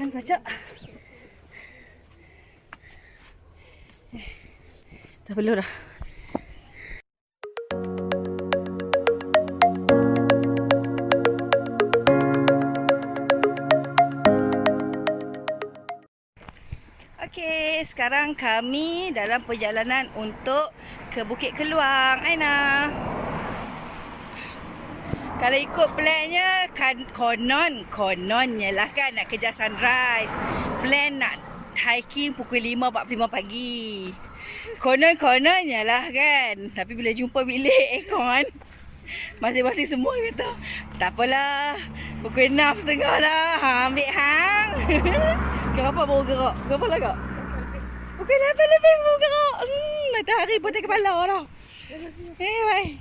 Baca. Tak perlu dah. Okey, sekarang kami dalam perjalanan untuk ke Bukit Keluang. Aina. Kalau ikut plannya kan kononnya lah kan nak kejar sunrise. Plan nak hiking pukul 5.45 pagi. Kononnya lah kan. Tapi bila jumpa bilik aircon, masing-masing semua kata, tak apalah, pukul 6.30 lah. Ambil hang. Kenapa baru gerak? Kenapa lah kak? Pukul 8 lebih baru gerak. Matahari putih kepala dah. Bye.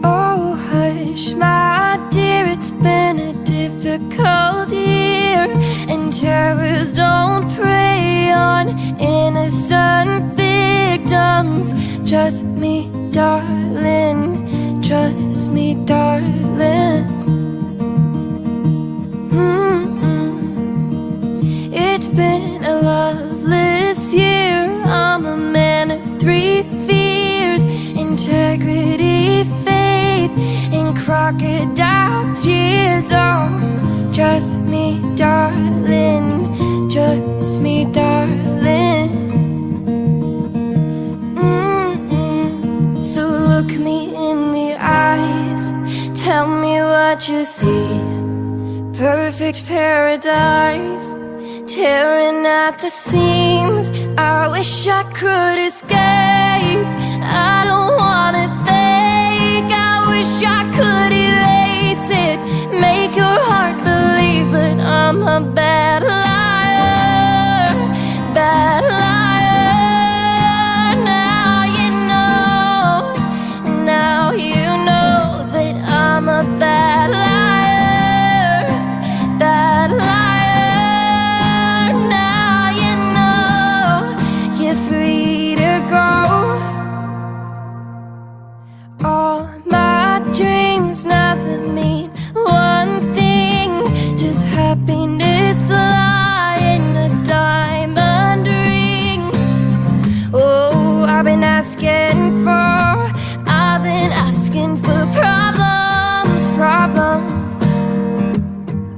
Oh hush my dear, it's been a difficult year, and terrors don't prey on innocent victims. Trust me darling, trust me darling. It's been a loveless year. I'm a man of three fears: integrity, faith, and crocodile tears. Oh, trust me darling, trust me darling. So look me in the eyes, tell me what you see. Perfect paradise, tearing at the seams. I wish I could escape. I don't wanna think. I wish I could erase it, make your heart believe, but I'm a bad liar, bad liar. Now you know, now you know that I'm a bad liar, bad liar. Now you know you're free to go. All my dreams never mean one thing, just happiness lie in a diamond ring. Oh, I've been asking for problems, problems.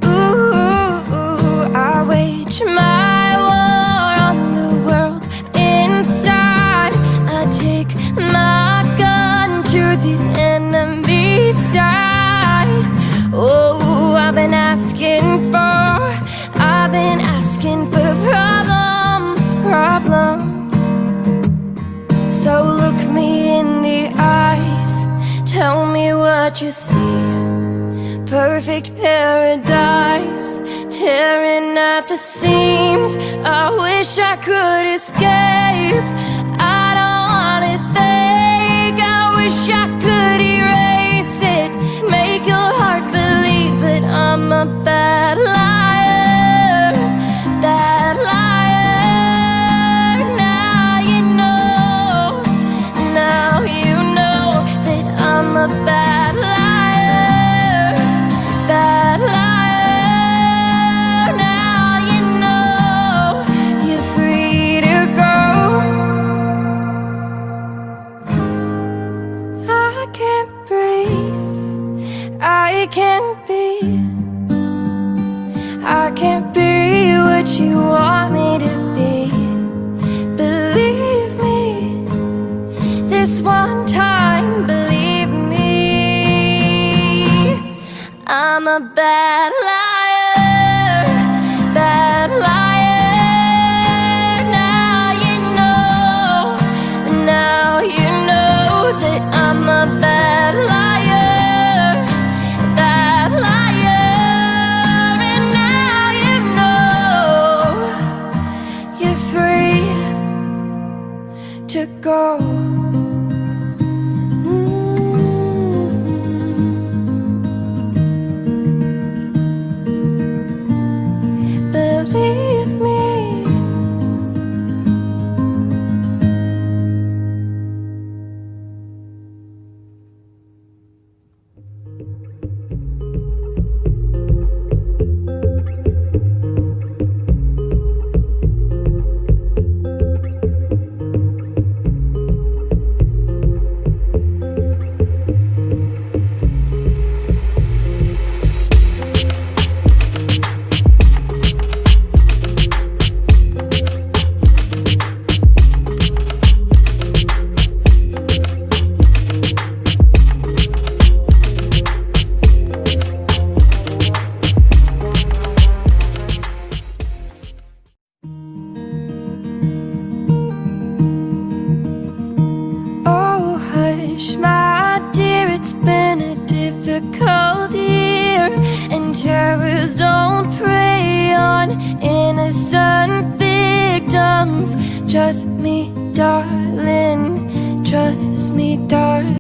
Ooh, I wage my war on the world inside. I take my gun to the enemy side. Oh, I've been asking for problems, problems. So look me in the eyes, tell me what you see. Perfect paradise, tearing at the seams. I wish I could escape. I don't wanna think. I wish I could erase it, make your heart believe, but I'm a bad liar, bad liar. Now you know, now you know that I'm a bad liar, bad liar. Now you know you're free to go. I can't breathe, I can't be, I can't be what you want me to be. Believe me, this one time, believe me. I'm a bad liar, bad liar. Now you know, now you know that I'm a bad liar, bad liar. And now you know you're free to go. Believe me. cold here, and terrors don't prey on innocent victims. Trust me, darling, trust me, darling.